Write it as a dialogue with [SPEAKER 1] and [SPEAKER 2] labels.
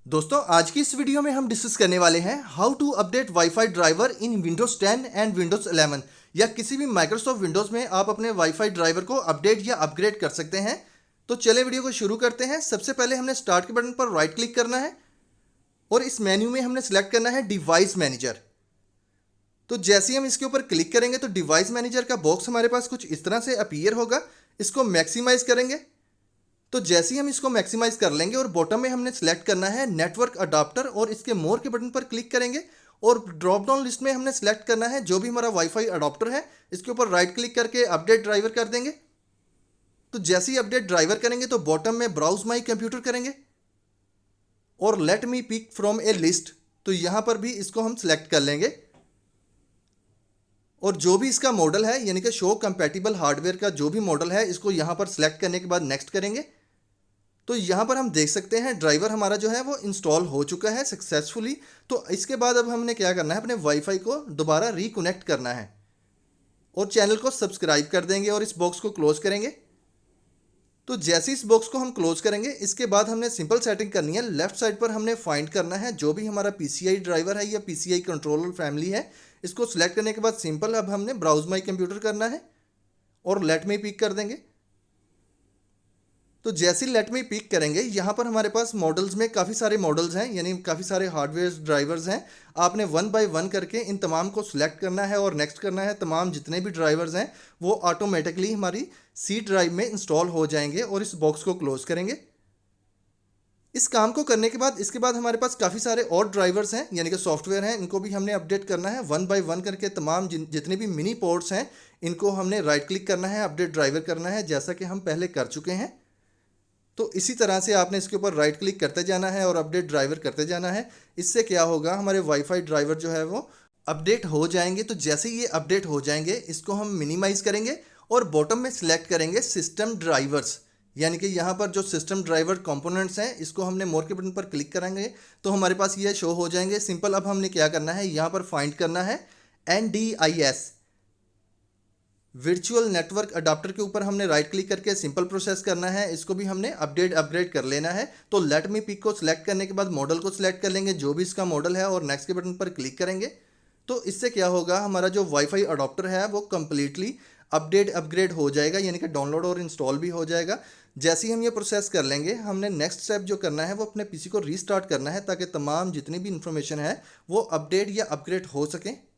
[SPEAKER 1] दोस्तों आज की इस वीडियो में हम डिस्कस करने वाले हैं how to update wifi driver in Windows 10 and Windows 11 या किसी भी माइक्रोसॉफ्ट विंडोज में आप अपने वाईफाई ड्राइवर को अपडेट या अपग्रेड कर सकते हैं। तो चले वीडियो को शुरू करते हैं। सबसे पहले हमने स्टार्ट के बटन पर राइट क्लिक करना है और इस मेन्यू में हमने सेलेक्ट करना है डिवाइस मैनेजर। तो जैसे ही हम इसके ऊपर क्लिक करेंगे तो डिवाइस मैनेजर का बॉक्स हमारे पास कुछ इस तरह से अपीयर होगा। इसको मैक्सिमाइज करेंगे। तो जैसे ही हम इसको मैक्सिमाइज कर लेंगे और बॉटम में हमने सेलेक्ट करना है नेटवर्क अडाप्टर और इसके मोर के बटन पर क्लिक करेंगे और ड्रॉप डाउन लिस्ट में हमने सेलेक्ट करना है जो भी हमारा वाईफाई अडाप्टर है। इसके ऊपर राइट क्लिक करके अपडेट ड्राइवर कर देंगे। तो जैसे ही अपडेट ड्राइवर करेंगे तो बॉटम में ब्राउज माई कंप्यूटर करेंगे और let me pick from a list, तो यहां पर भी इसको हम सिलेक्ट कर लेंगे और जो भी इसका मॉडल है यानी कि शो कंपैटिबल हार्डवेयर का जो भी मॉडल है इसको यहां पर सिलेक्ट करने के बाद नेक्स्ट करेंगे। तो यहाँ पर हम देख सकते हैं ड्राइवर हमारा जो है वो इंस्टॉल हो चुका है सक्सेसफुली। तो इसके बाद अब हमने क्या करना है, अपने वाईफाई को दोबारा रिकनेक्ट करना है और चैनल को सब्सक्राइब कर देंगे और इस बॉक्स को क्लोज करेंगे। तो जैसे इस बॉक्स को हम क्लोज करेंगे इसके बाद हमने सिंपल सेटिंग करनी है। लेफ्ट साइड पर हमने फाइंड करना है जो भी हमारा पीसीआई ड्राइवर है या पीसीआई कंट्रोलर फैमिली है। इसको सिलेक्ट करने के बाद सिंपल अब हमने ब्राउज माई कंप्यूटर करना है और लेट मी पिक कर देंगे। तो जैसे लेट मी पिक करेंगे यहाँ पर हमारे पास मॉडल्स में काफ़ी सारे मॉडल्स हैं यानी काफ़ी सारे हार्डवेयर ड्राइवर्स हैं। आपने वन बाय वन करके इन तमाम को सिलेक्ट करना है और नेक्स्ट करना है। तमाम जितने भी ड्राइवर्स हैं वो ऑटोमेटिकली हमारी सी ड्राइव में इंस्टॉल हो जाएंगे और इस बॉक्स को क्लोज करेंगे। इस काम को करने के बाद इसके बाद हमारे पास काफ़ी सारे और ड्राइवर्स हैं यानी कि सॉफ्टवेयर हैं, इनको भी हमने अपडेट करना है। वन बाय वन करके तमाम जितने भी मिनी पोर्ट्स हैं इनको हमने राइट क्लिक करना है, अपडेट ड्राइवर करना है जैसा कि हम पहले कर चुके हैं। तो इसी तरह से आपने इसके ऊपर राइट क्लिक करते जाना है और अपडेट ड्राइवर करते जाना है। इससे क्या होगा, हमारे वाईफाई ड्राइवर जो है वो अपडेट हो जाएंगे। तो जैसे ही ये अपडेट हो जाएंगे इसको हम मिनिमाइज करेंगे और बॉटम में सिलेक्ट करेंगे सिस्टम ड्राइवर्स, यानी कि यहाँ पर जो सिस्टम ड्राइवर कंपोनेंट्स हैं इसको हमने मोर के बटन पर क्लिक करेंगे तो हमारे पास ये शो हो जाएंगे। सिंपल अब हमने क्या करना है, यहाँ पर फाइंड करना है NDIS वर्चुअल नेटवर्क अडाप्टर के ऊपर हमने राइट क्लिक करके सिंपल प्रोसेस करना है। इसको भी हमने अपडेट अपग्रेड कर लेना है। तो लेट मी पिक को सिलेक्ट करने के बाद मॉडल को सिलेक्ट कर लेंगे जो भी इसका मॉडल है और नेक्स्ट के बटन पर क्लिक करेंगे। तो इससे क्या होगा, हमारा जो वाईफाई अडाप्टर है वो कम्प्लीटली अपडेट अपग्रेड हो जाएगा यानी कि डाउनलोड और इंस्टॉल भी हो जाएगा। जैसे ही हम ये प्रोसेस कर लेंगे हमने नेक्स्ट स्टेप जो करना है वो अपने पीसी को रीस्टार्ट करना है ताकि तमाम जितनी भी इंफॉर्मेशन है वो अपडेट या अपग्रेड हो सके।